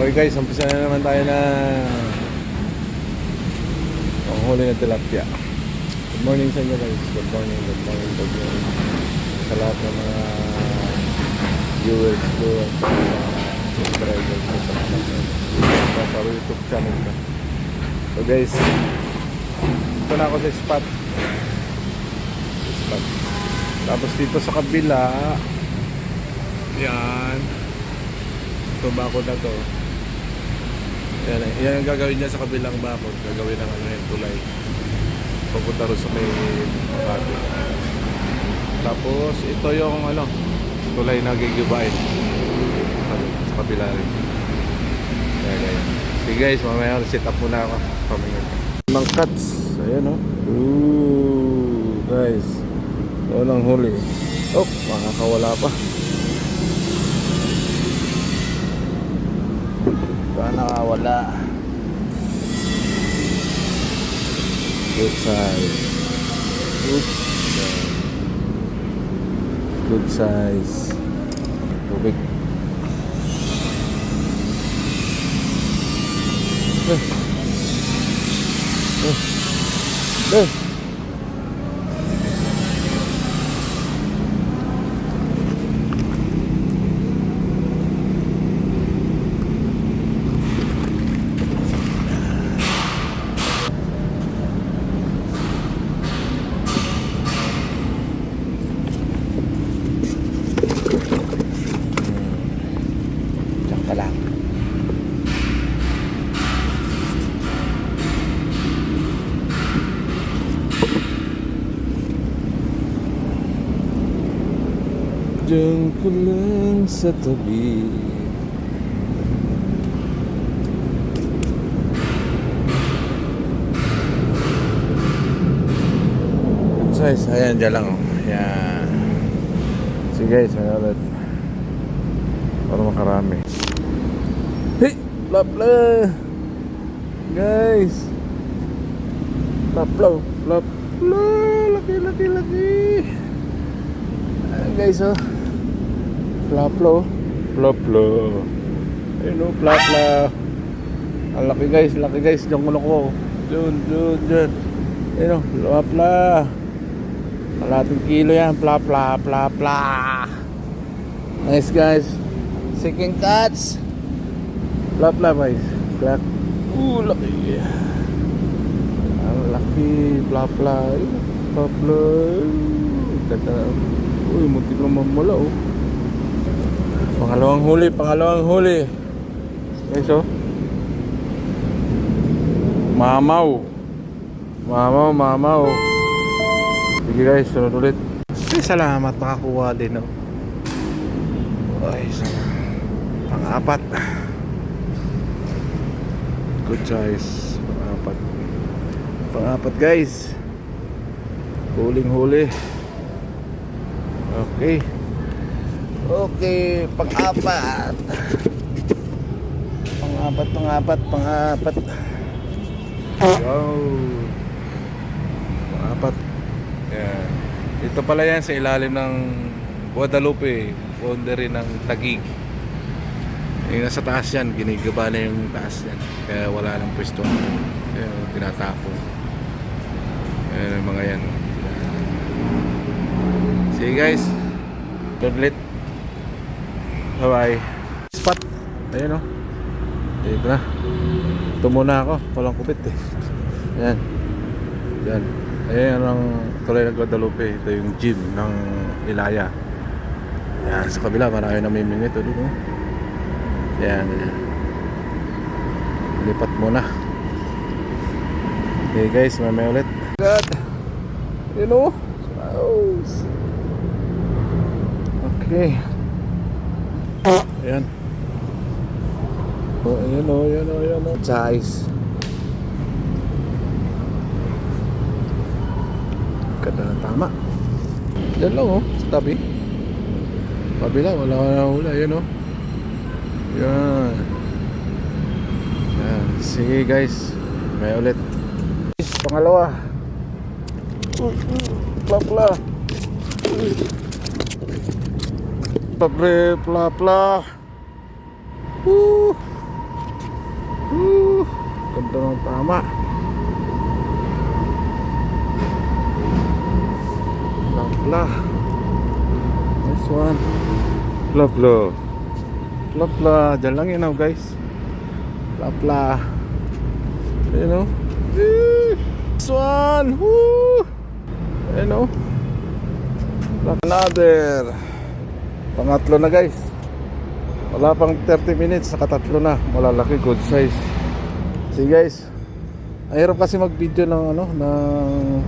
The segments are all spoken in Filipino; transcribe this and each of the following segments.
Okay guys, umpisa na naman tayo na panghuli ng tilapia. Good morning sa inyo guys. Good morning sa lahat ng mga viewers ko at sa mga subscribers ko sa mga YouTube channel ko. So guys, ito na ako sa spot. Tapos dito sa kabila, yan, ito bakod na to. Yan ang gagawin niya sa kabilang bakod. Gagawin ng ano yung tulay papunta rin sa may Makati. Tapos ito yung ano, tulay na gigibain sa kabila rin. Kaya sige guys, mamaya set up muna ako. Mga cuts. Ayan o. Guys, walang huli. Oh, makakawala pa. Nakawala. Good size. Good size. Tubig. Diyan ko lang sa tabi. Good size. Ayan, dyan lang. Ayan. Sige guys, may ulit. Para makarami. Hey! Plapla! Guys! Plapla! Plapla! Laki! Ayan guys, oh. Plaplo. Ayun o, plapla. Ang laki guys. Diyan ko. Diyan. Ayun o, plapla. Kalating kilo yan. Plapla. Nice guys. Second catch. Plapla guys. Laki. Ang laki. Plapla. Ganda. Uy, muntik naman mula oh. Pangalawang huli. Guys oh. Mamaw. Sige guys, sunod ulit. Salamat, makakuha din oh. Ay, pang-apat. Good choice. Pang-apat guys. Huling-huli. Okay, pang-apat. Wow. Pang-apat. Yeah. Ito pala yan sa ilalim ng Guadalupe, boundary ng Taguig. Yung nasa taas yan, ginigaba na yung taas yan. Kaya wala nang pwesto. Kaya tinatapon. Ayan ang mga yan. See you guys. Ulit. Bye. Spot. Ayan o. Dito na. Ito muna ako. Walang kupit eh. Ayan. Ayan ang tulay ng Guadalupe. Ito yung gym ng Ilaya. Ayan. Sa kabila marami namimingit. Ayan. Lipat muna. Okay guys. May ulit. God. You know. Okay. Ayan. Ayan o. Size. Ganda ng tama. Diyan lang o. Sa tabi. Kabila. Wala na hula. Ayan o. Ayan. Sige guys. May ulit. Pangalawa. Plapla. Plapla. Tatlo ng tama. Plapla. Nice one. Plapla. Plapla. Diyan lang yun guys. Plapla. You know. Nice one. Woo. You know. Another. Pangatlo na guys. Wala pang 30 minutes, nakatatlo na. Malalaki, good size. See guys, ang hirap kasi mag video ng ano, ng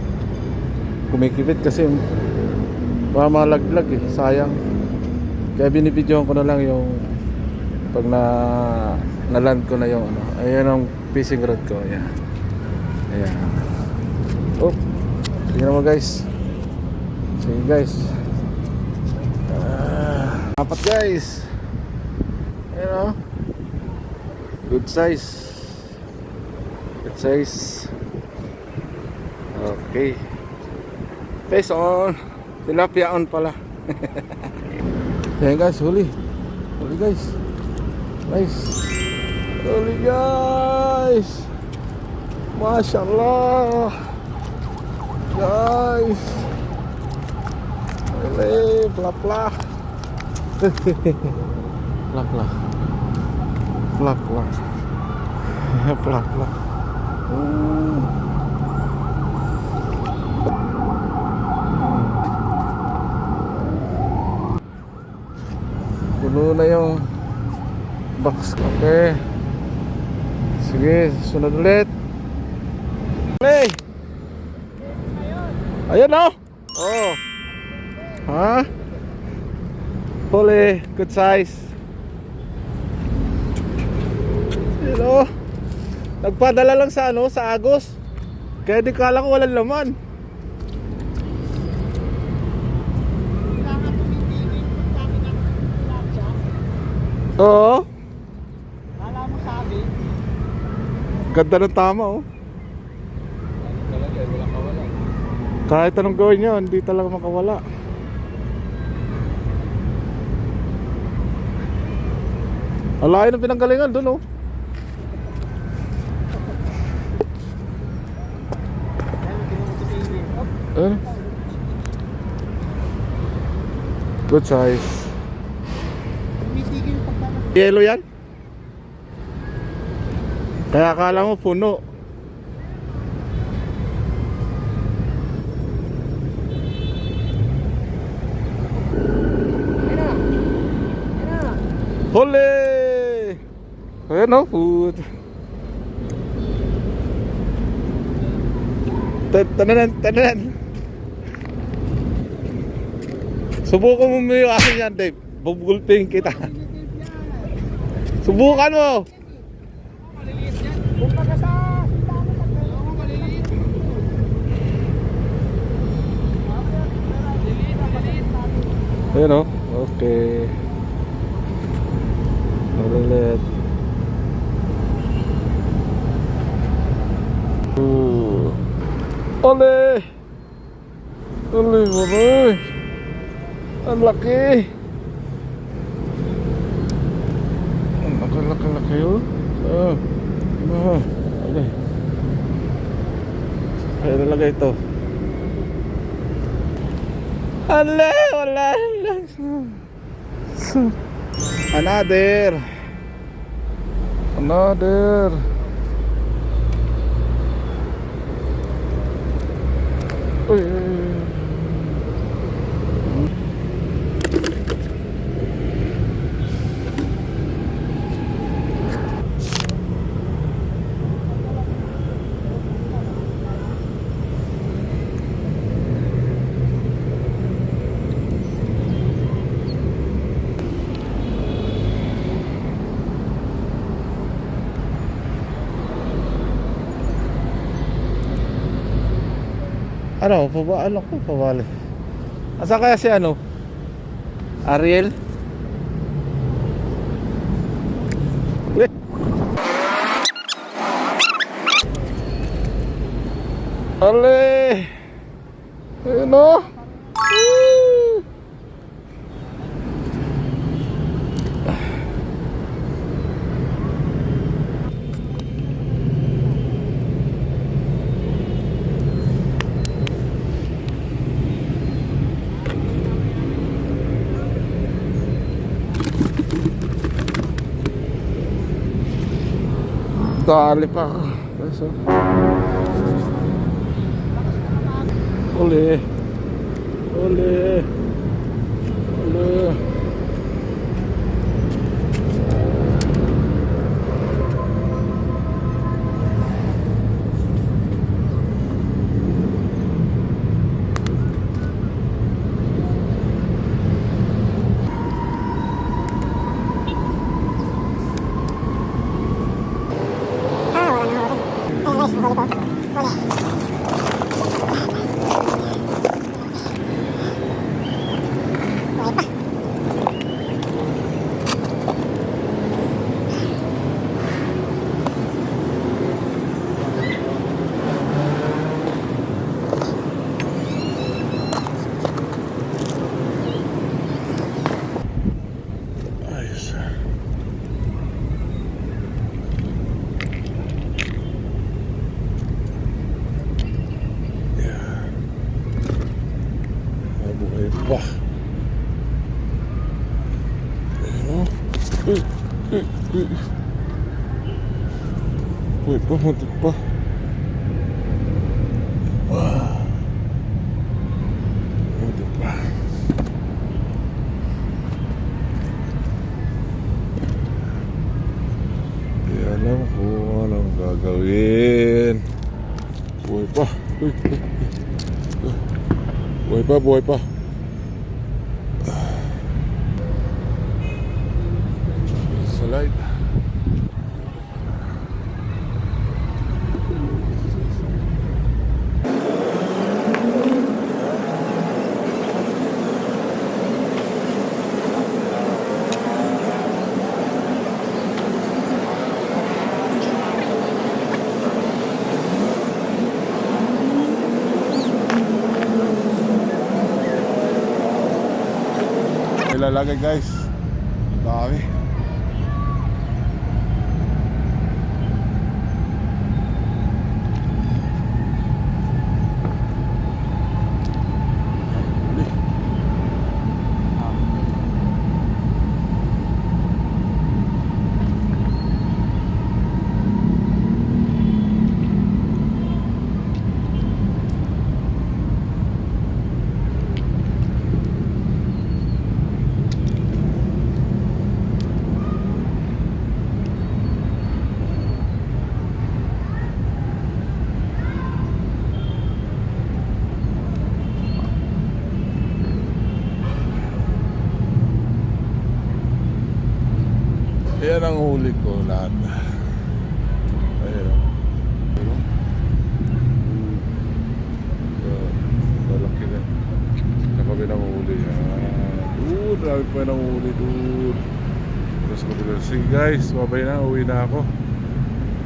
kumikipit kasi baka malaglag eh, sayang. Kaya binibidyohan ko na lang yung pag na-land ko na yung ano. Ayan ang fishing rod ko. Ayan. Ayan. Oh, tingnan mo guys. See guys. Apat guys. You know, good size. Good size. Okay. Face on. Tilapia on pala. Ayan guys, huli. Huli guys. Nice. Huli guys. Mashallah. Guys. Huli, plak-plak. Plak-plak. Plak-plak. Plak-plak. Puno na yung box. Okay. Sige, sunod ulit. Play. Ayan o. Oh. Ha? Huli. Good size. You know, nagpadala lang sa ano, sa Agos. Kaya di kala ko walang laman. Oo. Kala mo sabi? Ganda ng tama oh. Talaga, walang kawala. Kahit anong gawin nyo, hindi talaga makawala. Alain ang pinanggalingan dun oh. Good size. Tumitigil pagkala. Yellow yan? Kaya akala mo puno. Huli! Ayan o, food. Tananan. Subukan mo yung akin yan, Dave. Bubulping kita. Subukan mo. Maliliit yan. Kung baga sa dami na maliliit. Maliliit. Ayan o. Okay. Maliliit. Ole! Ole! Ang laki! Ang laki yun. Okay. Kaya nalagay ito. Ala! Wala! Another! Uy! Ano, pabalik. Asa kaya si ano? Ariel? Ale! Ayun o! Dali pa. Eso. Ole. Ole. Ole. Ayos. Yeah. Mabuhay pa. Ayun o. Buhay pa, muntik pa. Muntik pa. Di alam kung anong gagawin. Buhay pa. Buhay pa, buhay pa. Sa light. Ilalagay guys. Dami. Yan ang huli ko lahat. Ayun o. Lalaki na. Nakabi ng huli. Dude, dami pa ng huli, dude. Sige guys, babay na. Uwi na ako.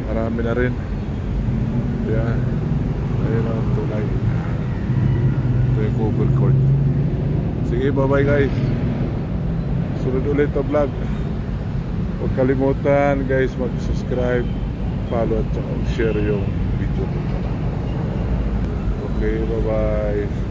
Marami na rin. Yan. Ayun ang tulay. Ito yung cover court. Sige, babay guys. Sunod ulit ang vlog. Huwag kalimutan guys mag-subscribe, follow at share yung video ko. Okay, bye bye.